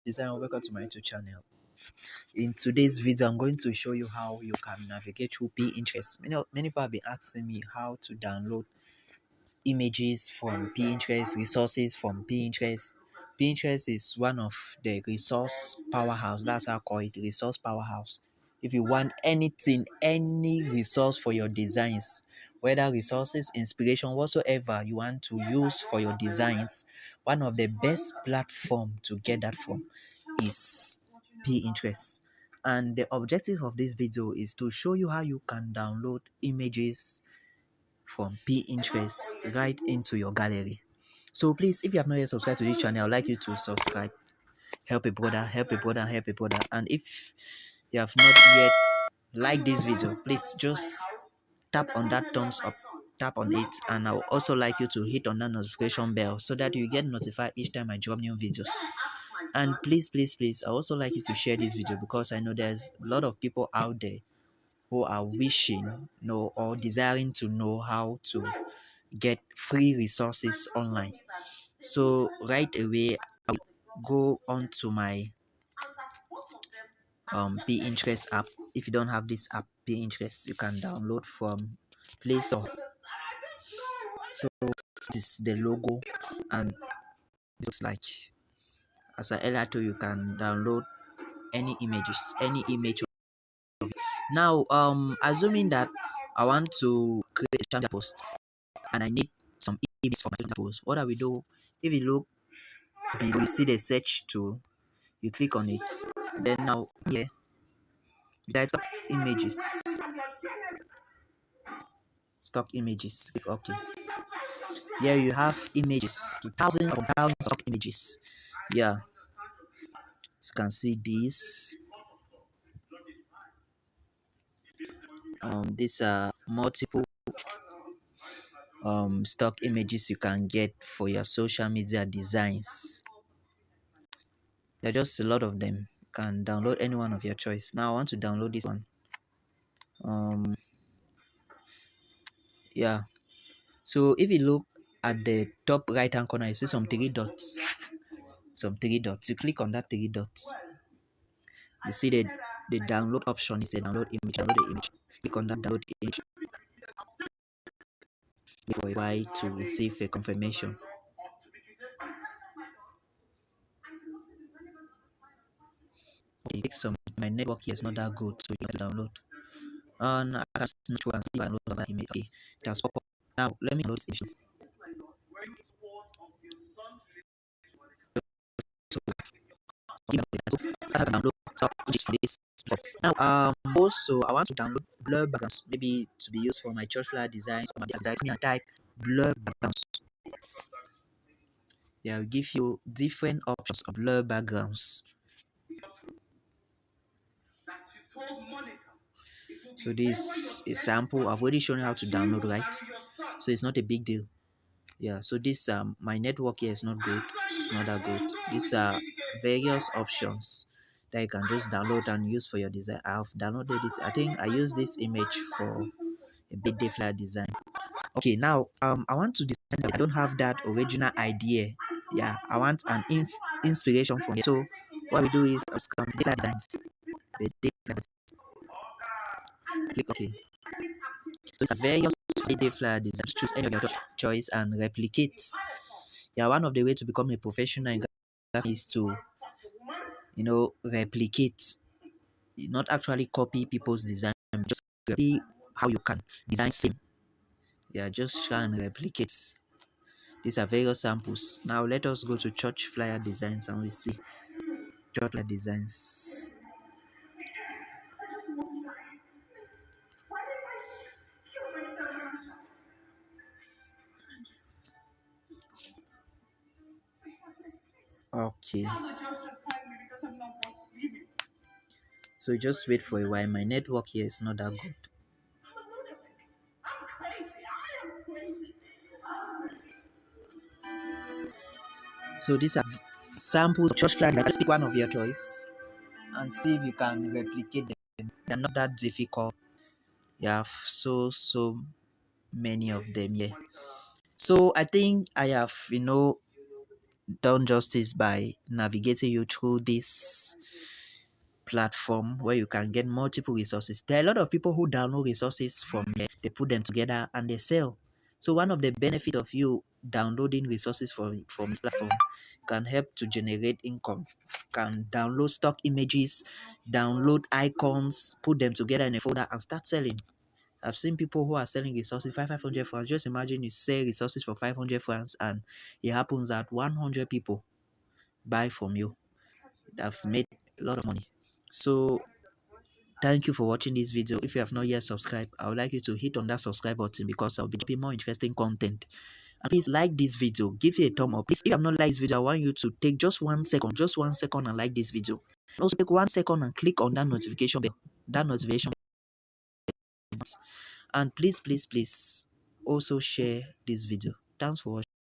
Design, welcome to my YouTube channel. In today's video, I'm going to show you how you can navigate through Pinterest. Many people have been asking me how to download images from Pinterest, resources from Pinterest. Pinterest is one of the resource powerhouse. That's how I call it, resource powerhouse. If you want anything, any resource for your designs, whether resources, inspiration, whatsoever you want to use for your designs, one of the best platform to get that from is Pinterest. And the objective of this video is to show you how you can download images from Pinterest right into your gallery. So please, if you have not yet subscribed to this channel, I'd like you to subscribe. Help a brother, help a brother, help a brother. And if you have not yet liked this video, please just tap on that thumbs up, tap on it, and I would also like you to hit on that notification bell so that you get notified each time I drop new videos. And please, I also like you to share this video because I know there's a lot of people out there who are wishing know or desiring to know how to get free resources online. So right away, I'll go on to my Pinterest app. If you don't have this app, Pinterest, you can download from Play Store. So this is the logo, and it looks like, as I earlier told you, can download any images, any image. Now, assuming that I want to create a channel post and I need some images for my social post, what I will do, if you look below, you see the search tool, you click on it. Then now here, type images, stock images. Click OK. Here you have images, thousands of thousands of stock images. Yeah, as you can see these. These are multiple stock images you can get for your social media designs. There are just a lot of them. You can download any one of your choice. Now I want to download this one. Yeah. So if you look at the top right hand corner, you see some three dots. Some three dots. You click on that three dots. You see the download option is a download image. Download the image. Click on that download image. Wait for a while to receive a confirmation. Okay, take some. My network here is not that good, so you can download. And I can see download that image. Okay, it has popped up. Now let me download this image. So, I can download some images for this. Now, also I want to download blur backgrounds, maybe to be used for my church flyer designs or my designs. Me and type blur backgrounds. They will give you different options of blur backgrounds. So this is sample. I've already shown you how to download, right? So it's not a big deal. Yeah, so this my network here is not good. It's not that good. These are various options that you can just download and use for your design. I've downloaded this. I think I use this image for a birthday flyer design. Okay, now I want to design. I don't have that original idea. Yeah, I want an inspiration from it. So what we do is data designs. The data click OK. So it's a various birthday flyer designs. Choose any of your choice and replicate. Yeah, one of the way to become a professional in graphic is to replicate, not actually copy people's design, just copy how you can design same. Yeah, just try and replicate. These are various samples. Now let us go to church flyer designs and we see church flyer designs. Okay, so just wait for a while. My network here is not that good. So these are samples of church flags. Just pick one of your choice and see if you can replicate them. They're not that difficult. You have so many of them here. So I think I have done justice by navigating you through this platform where you can get multiple resources. There are a lot of people who download resources from there, they put them together and they sell. So one of the benefit of you downloading resources from this platform can help to generate income. Can download stock images, download icons, put them together in a folder and start selling. I've seen people who are selling resources for 500 francs. Just imagine you sell resources for 500 francs and it happens that 100 people buy from you. They've made a lot of money. So thank you for watching this video. If you have not yet subscribed, I would like you to hit on that subscribe button because I'll be dropping more interesting content. And please like this video, give it a thumb up. Please, if you have not liked this video, I want you to take just 1 second, and like this video. And also take 1 second and click on that notification bell, and please also share this video. Thanks for watching.